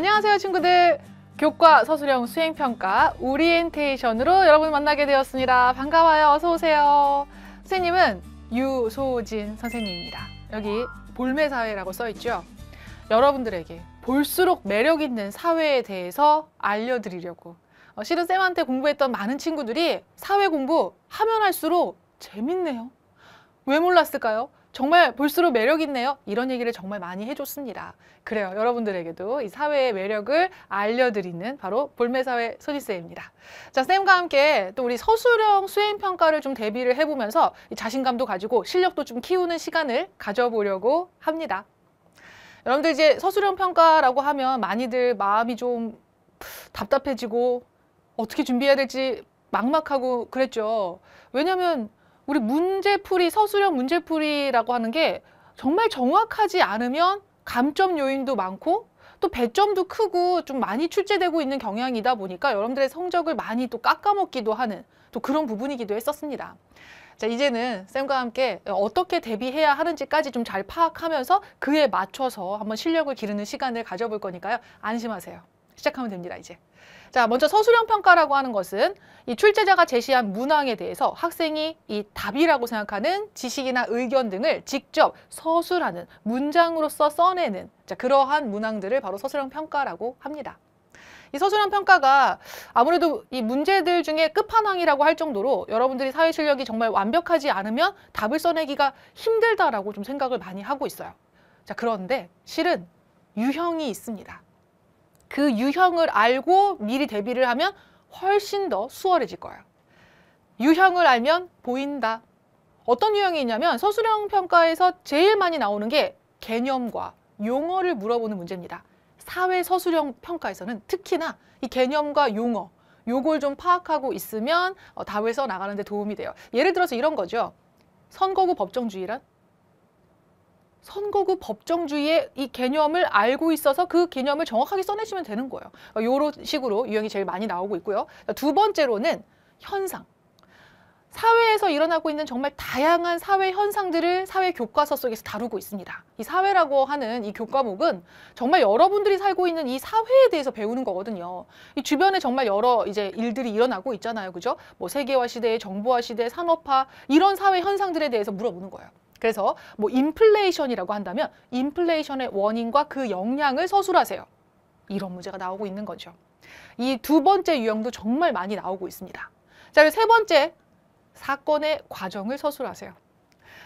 안녕하세요 친구들. 교과 서술형 수행평가 오리엔테이션으로 여러분 만나게 되었습니다. 반가워요. 어서 오세요. 선생님은 유소진 선생님입니다. 여기 볼매사회라고 써있죠. 여러분들에게 볼수록 매력 있는 사회에 대해서 알려드리려고 실은 쌤한테 공부했던 많은 친구들이 사회 공부 하면 할수록 재밌네요. 왜 몰랐을까요? 정말 볼수록 매력 있네요. 이런 얘기를 정말 많이 해줬습니다. 그래요. 여러분들에게도 이 사회의 매력을 알려드리는 바로 볼매사회 소지쌤입니다. 자, 쌤과 함께 또 우리 서술형 수행평가를 좀 대비를 해보면서 이 자신감도 가지고 실력도 좀 키우는 시간을 가져보려고 합니다. 여러분들 이제 서술형 평가라고 하면 많이들 마음이 좀 답답해지고 어떻게 준비해야 될지 막막하고 그랬죠. 왜냐면 우리 문제풀이, 서술형 문제풀이라고 하는 게 정말 정확하지 않으면 감점 요인도 많고 또 배점도 크고 좀 많이 출제되고 있는 경향이다 보니까 여러분들의 성적을 많이 또 깎아먹기도 하는 또 그런 부분이기도 했었습니다. 자, 이제는 쌤과 함께 어떻게 대비해야 하는지까지 좀 잘 파악하면서 그에 맞춰서 한번 실력을 기르는 시간을 가져볼 거니까요. 안심하세요. 시작하면 됩니다, 이제. 자, 먼저 서술형 평가라고 하는 것은 이 출제자가 제시한 문항에 대해서 학생이 이 답이라고 생각하는 지식이나 의견 등을 직접 서술하는 문장으로서 써내는 그러한 문항들을 바로 서술형 평가라고 합니다. 이 서술형 평가가 아무래도 이 문제들 중에 끝판왕이라고 할 정도로 여러분들이 사회 실력이 정말 완벽하지 않으면 답을 써내기가 힘들다라고 좀 생각을 많이 하고 있어요. 자, 그런데 실은 유형이 있습니다. 그 유형을 알고 미리 대비를 하면 훨씬 더 수월해질 거예요. 유형을 알면 보인다. 어떤 유형이 있냐면 서술형 평가에서 제일 많이 나오는 게 개념과 용어를 물어보는 문제입니다. 사회 서술형 평가에서는 특히나 이 개념과 용어, 요걸 좀 파악하고 있으면 답을 써 나가는 데 도움이 돼요. 예를 들어서 이런 거죠. 선거구 법정주의란? 선거구 법정주의의 이 개념을 알고 있어서 그 개념을 정확하게 써내시면 되는 거예요. 이런 식으로 유형이 제일 많이 나오고 있고요. 두 번째로는 현상. 사회에서 일어나고 있는 정말 다양한 사회 현상들을 사회 교과서 속에서 다루고 있습니다. 이 사회라고 하는 이 교과목은 정말 여러분들이 살고 있는 이 사회에 대해서 배우는 거거든요. 이 주변에 정말 여러 이제 일들이 일어나고 있잖아요. 그죠? 뭐 세계화 시대, 정보화 시대, 산업화 이런 사회 현상들에 대해서 물어보는 거예요. 그래서 뭐 인플레이션이라고 한다면 인플레이션의 원인과 그 영향을 서술하세요. 이런 문제가 나오고 있는 거죠. 이 두 번째 유형도 정말 많이 나오고 있습니다. 자, 그리고 세 번째, 사건의 과정을 서술하세요.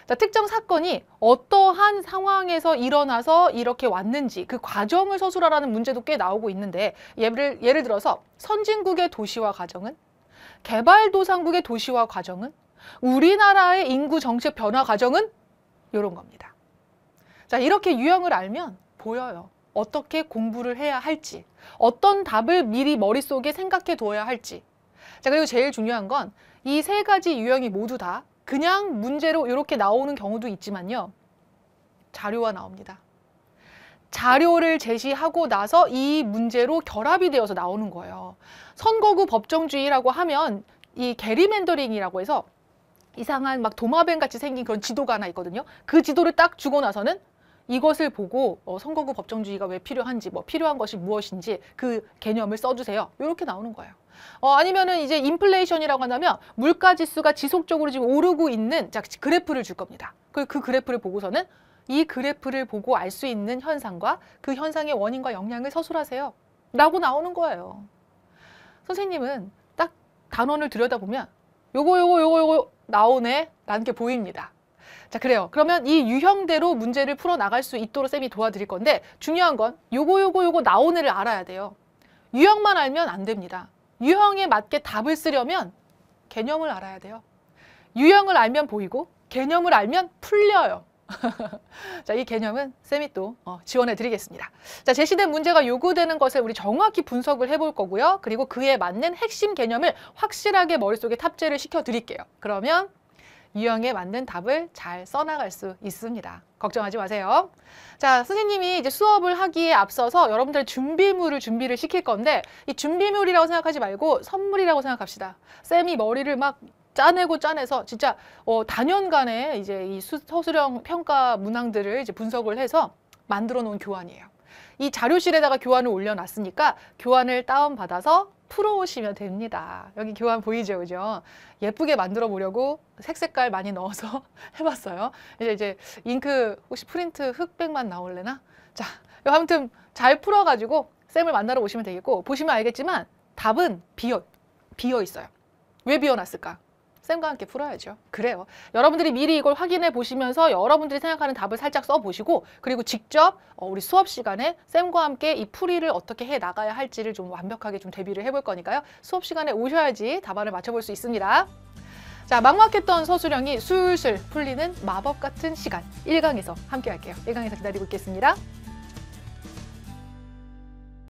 자, 특정 사건이 어떠한 상황에서 일어나서 이렇게 왔는지 그 과정을 서술하라는 문제도 꽤 나오고 있는데 예를 들어서 선진국의 도시화 과정은? 개발도상국의 도시화 과정은? 우리나라의 인구 정책 변화 과정은? 이런 겁니다. 자, 이렇게 유형을 알면 보여요. 어떻게 공부를 해야 할지, 어떤 답을 미리 머릿속에 생각해 둬야 할지. 자, 그리고 제일 중요한 건 이 세 가지 유형이 모두 다 그냥 문제로 이렇게 나오는 경우도 있지만요. 자료가 나옵니다. 자료를 제시하고 나서 이 문제로 결합이 되어서 나오는 거예요. 선거구 법정주의라고 하면 이 게리맨더링이라고 해서 이상한 막 도마뱀 같이 생긴 그런 지도가 하나 있거든요. 그 지도를 딱 주고 나서는 이것을 보고 선거구 법정주의가 왜 필요한지, 뭐 필요한 것이 무엇인지 그 개념을 써주세요. 이렇게 나오는 거예요. 아니면은 이제 인플레이션이라고 한다면 물가 지수가 지속적으로 지금 오르고 있는 그래프를 줄 겁니다. 그 그래프를 보고서는 이 그래프를 보고 알 수 있는 현상과 그 현상의 원인과 영향을 서술하세요. 라고 나오는 거예요. 선생님은 딱 단원을 들여다보면 요거 나오네 라는 게 보입니다. 자, 그래요. 그러면 이 유형대로 문제를 풀어 나갈 수 있도록 쌤이 도와드릴 건데 중요한 건 요거 나온 애를 알아야 돼요. 유형만 알면 안 됩니다. 유형에 맞게 답을 쓰려면 개념을 알아야 돼요. 유형을 알면 보이고 개념을 알면 풀려요. 자, 이 개념은 쌤이 또 지원해 드리겠습니다. 자, 제시된 문제가 요구되는 것을 우리 정확히 분석을 해볼 거고요. 그리고 그에 맞는 핵심 개념을 확실하게 머릿속에 탑재를 시켜 드릴게요. 그러면 유형에 맞는 답을 잘 써나갈 수 있습니다. 걱정하지 마세요. 자, 선생님이 이제 수업을 하기에 앞서서 여러분들의 준비를 시킬 건데 이 준비물이라고 생각하지 말고 선물이라고 생각합시다. 쌤이 머리를 막 짜내서 진짜 단연간에 이제 이 서술형 평가 문항들을 이제 분석을 해서 만들어 놓은 교환이에요. 이 자료실에다가 교환을 올려놨으니까 교환을 다운받아서 풀어오시면 됩니다. 여기 교환 보이죠? 그죠? 예쁘게 만들어 보려고 색깔 많이 넣어서 해봤어요. 이제 잉크 혹시 프린트 흑백만 나올래나? 자, 아무튼 잘 풀어가지고 쌤을 만나러 오시면 되겠고, 보시면 알겠지만 답은 비어 있어요. 왜 비워놨을까? 쌤과 함께 풀어야죠. 그래요. 여러분들이 미리 이걸 확인해 보시면서 여러분들이 생각하는 답을 살짝 써보시고, 그리고 직접 우리 수업 시간에 쌤과 함께 이 풀이를 어떻게 해 나가야 할지를 좀 완벽하게 좀 대비를 해볼 거니까요. 수업 시간에 오셔야지 답안을 맞춰볼 수 있습니다. 자, 막막했던 서술형이 술술 풀리는 마법 같은 시간 1강에서 함께 할게요. 1강에서 기다리고 있겠습니다.